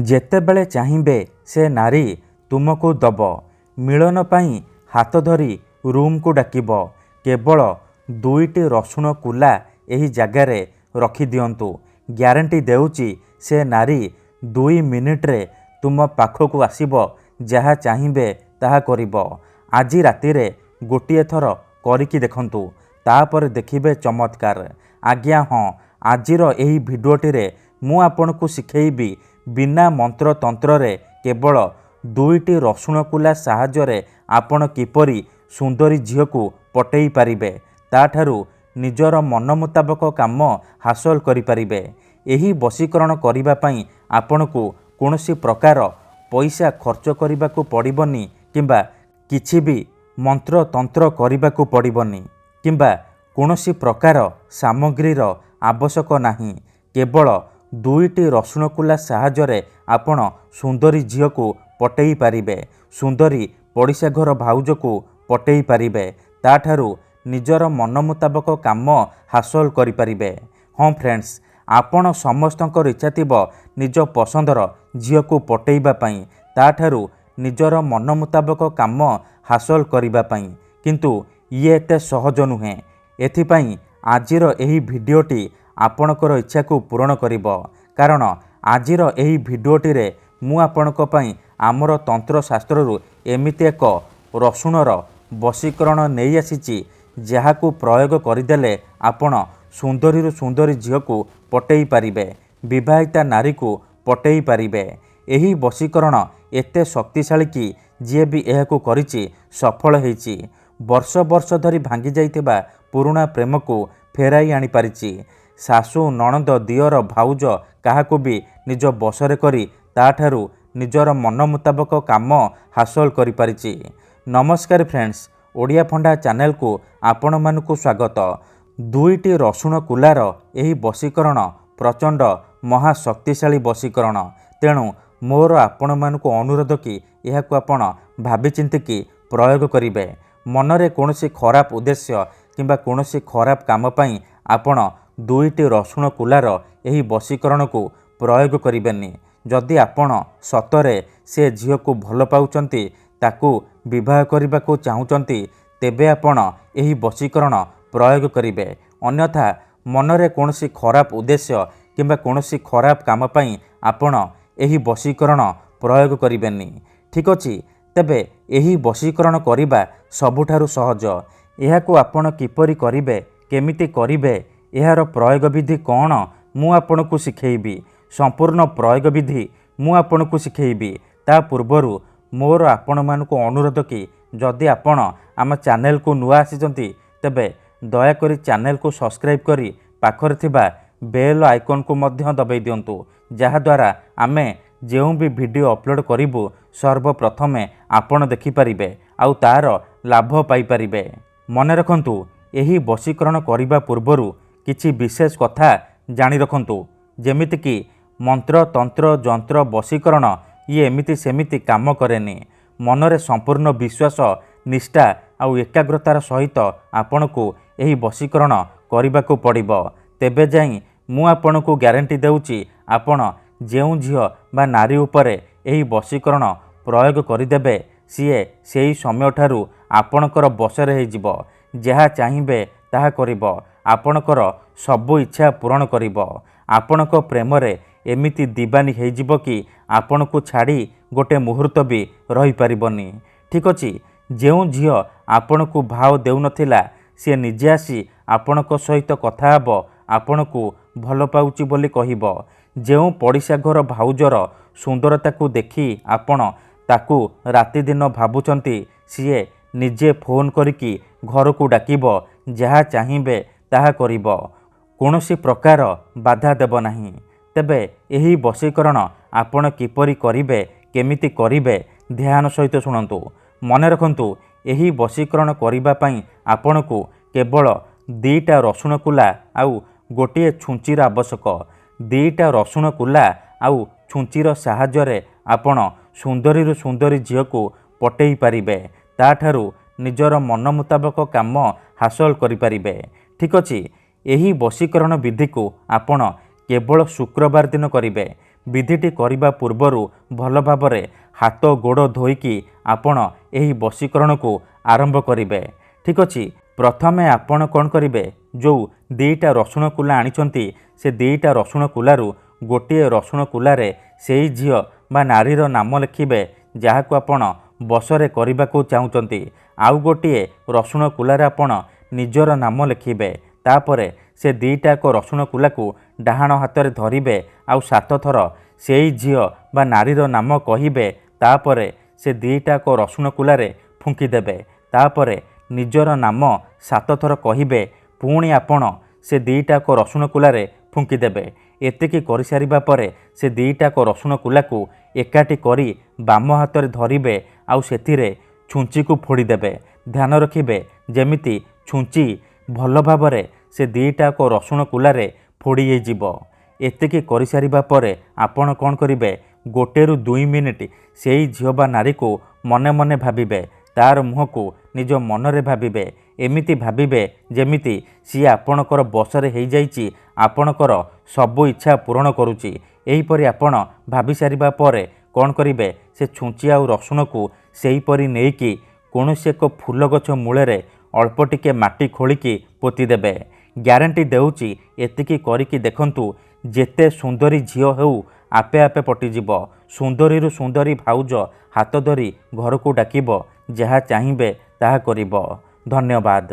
ଯେତେବେଳେ ଚାହିଁବେ ସେ ନାରୀ ତୁମକୁ ଦବ। ମିଳନ ପାଇଁ ହାତ ଧରି ରୁମକୁ ଡାକିବ। କେବଳ 2ଟି ରସୁଣ କୁଲା ଏହି ଜାଗାରେ ରଖିଦିଅନ୍ତୁ। ଗ୍ୟାରେଣ୍ଟି ଦେଉଛି ସେ ନାରୀ 2 ମିନିଟରେ ତୁମ ପାଖକୁ ଆସିବ। ଯାହା ଚାହିଁବେ ତାହା କରିବ। ଆଜି ରାତିରେ ଗୋଟିଏ ଥର କରିକି ଦେଖନ୍ତୁ, ତାପରେ ଦେଖିବେ ଚମତ୍କାର। ଆଜ୍ଞା ହଁ, ଆଜିର ଏହି ଭିଡ଼ିଓଟିରେ ମୁଁ ଆପଣଙ୍କୁ ଶିଖେଇବି ବିନା ମନ୍ତ୍ରତନ୍ତ୍ରରେ କେବଳ 2ଟି ରସୁଣ କୁଲା ସାହାଯ୍ୟରେ ଆପଣ କିପରି ସୁନ୍ଦରୀ ଝିଅକୁ ପଟେଇ ପାରିବେ, ତାଠାରୁ ନିଜର ମନ ମୁତାବକ କାମ ହାସଲ କରିପାରିବେ। ଏହି ବଶୀକରଣ କରିବା ପାଇଁ ଆପଣଙ୍କୁ କୌଣସି ପ୍ରକାର ପଇସା ଖର୍ଚ୍ଚ କରିବାକୁ ପଡ଼ିବନି କିମ୍ବା କିଛି ବି ମନ୍ତ୍ରତନ୍ତ୍ର କରିବାକୁ ପଡ଼ିବନି କିମ୍ବା କୌଣସି ପ୍ରକାର ସାମଗ୍ରୀର ଆବଶ୍ୟକ ନାହିଁ। କେବଳ 2ଟି ରସୁଣ କୁଲା ସାହାଯ୍ୟରେ ଆପଣ ସୁନ୍ଦରୀ ଝିଅକୁ ପଟେଇ ପାରିବେ। ସୁନ୍ଦରୀ ପଡ଼ିଶା ଘର ଭାଉଜକୁ ପଟେଇ ପାରିବେ। ତାଠାରୁ ନିଜର ମନ ମୁତାବକ କାମ ହାସଲ କରିପାରିବେ। ହଁ ଫ୍ରେଣ୍ଡସ୍, ଆପଣ ସମସ୍ତଙ୍କର ଇଚ୍ଛା ଥିବ ନିଜ ପସନ୍ଦର ଝିଅକୁ ପଟେଇବା ପାଇଁ, ତାଠାରୁ ନିଜର ମନ ମୁତାବକ କାମ ହାସଲ କରିବା ପାଇଁ। କିନ୍ତୁ ଇଏ ଏତେ ସହଜ ନୁହେଁ। ଏଥିପାଇଁ ଆଜିର ଏହି ଭିଡ଼ିଓଟି ଆପଣଙ୍କର ଇଚ୍ଛାକୁ ପୂରଣ କରିବ। କାରଣ ଆଜିର ଏହି ଭିଡ଼ିଓଟିରେ ମୁଁ ଆପଣଙ୍କ ପାଇଁ ଆମର ତନ୍ତ୍ରଶାସ୍ତ୍ରରୁ ଏମିତି ଏକ ରସୁଣର ବଶୀକରଣ ନେଇ ଆସିଛି, ଯାହାକୁ ପ୍ରୟୋଗ କରିଦେଲେ ଆପଣ ସୁନ୍ଦରୀରୁ ସୁନ୍ଦରୀ ଝିଅକୁ ପଟେଇ ପାରିବେ, ବିବାହିତା ନାରୀକୁ ପଟେଇ ପାରିବେ। ଏହି ବଶୀକରଣ ଏତେ ଶକ୍ତିଶାଳୀ କି ଯିଏ ବି ଏହାକୁ କରିଛି ସଫଳ ହେଇଛି। ବର୍ଷ ବର୍ଷ ଧରି ଭାଙ୍ଗି ଯାଇଥିବା ପୁରୁଣା ପ୍ରେମକୁ ଫେରାଇ ଆଣିପାରିଛି। ଶାଶୁ, ନଣନ୍ଦ, ଦିଅର, ଭାଉଜ କାହାକୁ ବି ନିଜ ବଶରେ କରି ତାଠାରୁ ନିଜର ମନ ମୁତାବକ କାମ ହାସଲ କରିପାରିଛି। ନମସ୍କାର ଫ୍ରେଣ୍ଡସ୍, ଓଡ଼ିଆ ଫଣ୍ଡା ଚ୍ୟାନେଲକୁ ଆପଣମାନଙ୍କୁ ସ୍ୱାଗତ। 2ଟି ରସୁଣ କୁଲାର ଏହି ବଶୀକରଣ ପ୍ରଚଣ୍ଡ ମହାଶକ୍ତିଶାଳୀ ବଶୀକରଣ। ତେଣୁ ମୋର ଆପଣମାନଙ୍କୁ ଅନୁରୋଧ କି ଏହାକୁ ଆପଣ ଭାବିଚିନ୍ତିକି ପ୍ରୟୋଗ କରିବେ। ମନରେ କୌଣସି ଖରାପ ଉଦ୍ଦେଶ୍ୟ କିମ୍ବା କୌଣସି ଖରାପ କାମ ପାଇଁ ଆପଣ 2ଟି ରସୁଣ କୁଲାର ଏହି ବଶୀକରଣକୁ ପ୍ରୟୋଗ କରିବେନି। ଯଦି ଆପଣ ସତରେ ସେ ଝିଅକୁ ଭଲ ପାଉଛନ୍ତି, ତାକୁ ବିବାହ କରିବାକୁ ଚାହୁଁଛନ୍ତି, ତେବେ ଆପଣ ଏହି ବଶୀକରଣ ପ୍ରୟୋଗ କରିବେ। ଅନ୍ୟଥା ମନରେ କୌଣସି ଖରାପ ଉଦ୍ଦେଶ୍ୟ କିମ୍ବା କୌଣସି ଖରାପ କାମ ପାଇଁ ଆପଣ ଏହି ବଶୀକରଣ ପ୍ରୟୋଗ କରିବେନି। ଠିକ୍ ଅଛି, ତେବେ ଏହି ବଶୀକରଣ କରିବା ସବୁଠାରୁ ସହଜ। ଏହାକୁ ଆପଣ କିପରି କରିବେ, କେମିତି କରିବେ, ଏହାର ପ୍ରୟୋଗ ବିଧି କ'ଣ, ମୁଁ ଆପଣଙ୍କୁ ଶିଖେଇବି। ସମ୍ପୂର୍ଣ୍ଣ ପ୍ରୟୋଗ ବିଧି ମୁଁ ଆପଣଙ୍କୁ ଶିଖେଇବି। ତା ପୂର୍ବରୁ ମୋର ଆପଣମାନଙ୍କୁ ଅନୁରୋଧ କି ଯଦି ଆପଣ ଆମ ଚ୍ୟାନେଲକୁ ନୂଆ ଆସିଛନ୍ତି, ତେବେ ଦୟାକରି ଚ୍ୟାନେଲକୁ ସବସ୍କ୍ରାଇବ୍ କରି ପାଖରେ ଥିବା ବେଲ୍ ଆଇକନ୍କୁ ମଧ୍ୟ ଦବାଇ ଦିଅନ୍ତୁ, ଯାହାଦ୍ୱାରା ଆମେ ଯେଉଁ ବି ଭିଡ଼ିଓ ଅପଲୋଡ଼ କରିବୁ ସର୍ବପ୍ରଥମେ ଆପଣ ଦେଖିପାରିବେ ଆଉ ତା'ର ଲାଭ ପାଇପାରିବେ। ମନେ ରଖନ୍ତୁ, ଏହି ବଶୀକରଣ କରିବା ପୂର୍ବରୁ କିଛି ବିଶେଷ କଥା ଜାଣି ରଖନ୍ତୁ। ଯେମିତିକି ମନ୍ତ୍ର, ତନ୍ତ୍ର, ଯନ୍ତ୍ର, ବଶୀକରଣ ଇଏ ଏମିତି ସେମିତି କାମ କରେନି। ମନରେ ସମ୍ପୂର୍ଣ୍ଣ ବିଶ୍ୱାସ, ନିଷ୍ଠା ଆଉ ଏକାଗ୍ରତାର ସହିତ ଆପଣଙ୍କୁ ଏହି ବଶୀକରଣ କରିବାକୁ ପଡ଼ିବ। ତେବେ ଯାଇ ମୁଁ ଆପଣଙ୍କୁ ଗ୍ୟାରେଣ୍ଟି ଦେଉଛି, ଆପଣ ଯେଉଁ ଝିଅ ବା ନାରୀ ଉପରେ ଏହି ବଶୀକରଣ ପ୍ରୟୋଗ କରିଦେବେ, ସିଏ ସେହି ସମୟଠାରୁ ଆପଣଙ୍କର ବଶରେ ହେଇଯିବ। ଯାହା ଚାହିଁବେ ତାହା କରିବ। ଆପଣଙ୍କର ସବୁ ଇଚ୍ଛା ପୂରଣ କରିବ। ଆପଣଙ୍କ ପ୍ରେମରେ ଏମିତି ଦିବାନୀ ହେଇଯିବ କି ଆପଣଙ୍କୁ ଛାଡ଼ି ଗୋଟେ ମୁହୂର୍ତ୍ତ ବି ରହିପାରିବନି। ଠିକ୍ ଅଛି, ଯେଉଁ ଝିଅ ଆପଣଙ୍କୁ ଭାव ଦେଉନଥିଲା, ସିଏ ନିଜେ ଆସି ଆପଣଙ୍କ ସହିତ କଥା ହେବ, ଆପଣଙ୍କୁ ଭଲ ପାଉଛି ବୋଲି କହିବ। ଯେଉଁ ପଡ଼ିଶା ଘର ଭାଉଜର ସୁନ୍ଦରତାକୁ ଦେଖି ଆପଣ ତାକୁ ରାତିଦିନ ଭାବୁଛନ୍ତି, ସିଏ ନିଜେ ଫୋନ୍ କରିକି ଘରକୁ ଡାକିବ। ଯାହା ଚାହିଁବେ ତାହା କରିବ। କୌଣସି ପ୍ରକାର ବାଧା ଦେବ ନାହିଁ। ତେବେ ଏହି ବଶୀକରଣ ଆପଣ କିପରି କରିବେ, କେମିତି କରିବେ, ଧ୍ୟାନ ସହିତ ଶୁଣନ୍ତୁ। ମନେ ରଖନ୍ତୁ, ଏହି ବଶୀକରଣ କରିବା ପାଇଁ ଆପଣଙ୍କୁ କେବଳ 2ଟା ରସୁଣ କୁଲା ଆଉ ଗୋଟିଏ ଛୁଞ୍ଚିର ଆବଶ୍ୟକ। 2ଟା ରସୁଣ କୁଲା ଆଉ ଛୁଞ୍ଚିର ସାହାଯ୍ୟରେ ଆପଣ ସୁନ୍ଦରୀରୁ ସୁନ୍ଦରୀ ଝିଅକୁ ପଟେଇ ପାରିବେ। ତାଠାରୁ ନିଜର ମନ ମୁତାବକ କାମ ହାସଲ କରିପାରିବେ। ଠିକ୍ ଅଛି, ଏହି ବଶୀକରଣ ବିଧିକୁ ଆପଣ କେବଳ ଶୁକ୍ରବାର ଦିନ କରିବେ। विधिटी करने पूर्वर भल भाव हाथ गोड़ धोईकी आपण यही वशीकरण को आरंभ करेंगे। ठीक अच्छे प्रथमे आपण कौन करेंगे जो दीटा रसुण कुला आनी से दीटा रसुण कुलू गोटे रसुण कुलार से झी बा नारीर नाम लिखिबे जहाँ को आपण बसरे करने को चाहते आउ गोटे रसुण कुलार आपण निजर नाम लिखिबे तापर से दीटाक रसुण कुला को डाहाण हाथ में धरिबे आउ 7 थर से झी बा नारीर नाम कहिबे तापर से दीटाक रसुण कुलार फुंकीदेबे तापर निजर नाम 7 थर कहिबे पुणी आपण से दीटाक रसुण कुलार फुंकीदेबे। एतिकी कर सारिबा परे से दीटाक रसुण कुला को एकाठी करी बाम हाथ में धरिबे आउ सेथिरे छुंची को फोड़ीदेबे। ध्यान रखिबे जेमिति छुंची भल भावरे से दीटाक रसुण कुलार फोड़ी जीवो। एतिकी कर सारिबा परे आपण कौन करिबे गोटेरु 2 मिनिट से झील बा नारी को मने मने भाबिबे तार मुह को निज मनरे भाबिबे एमिति भाबिबे जेमिति सी आपणकर बसरे हो जाइछि आपणकर सबु इच्छा पूरण करुछि। एहीपरि आपण भाबी सारिबा परे कौन करिबे से छुंची आउ रसुण को सेहीपरि नेइकी कौनसी एक फूल गछ मूଳରେ अल्प टिके माटी खोलिकी पोतीदेबे। ग्यारंटी देउछि एतिकी करिकी देखंतु जेते सुंदरी झील हेउ आपे आपे पटिजिब। सुंदरी सुंदरी भाउज हाथ धरी घर को डाकिब जहाँ चाहिए ताहा करिब। धन्यवाद।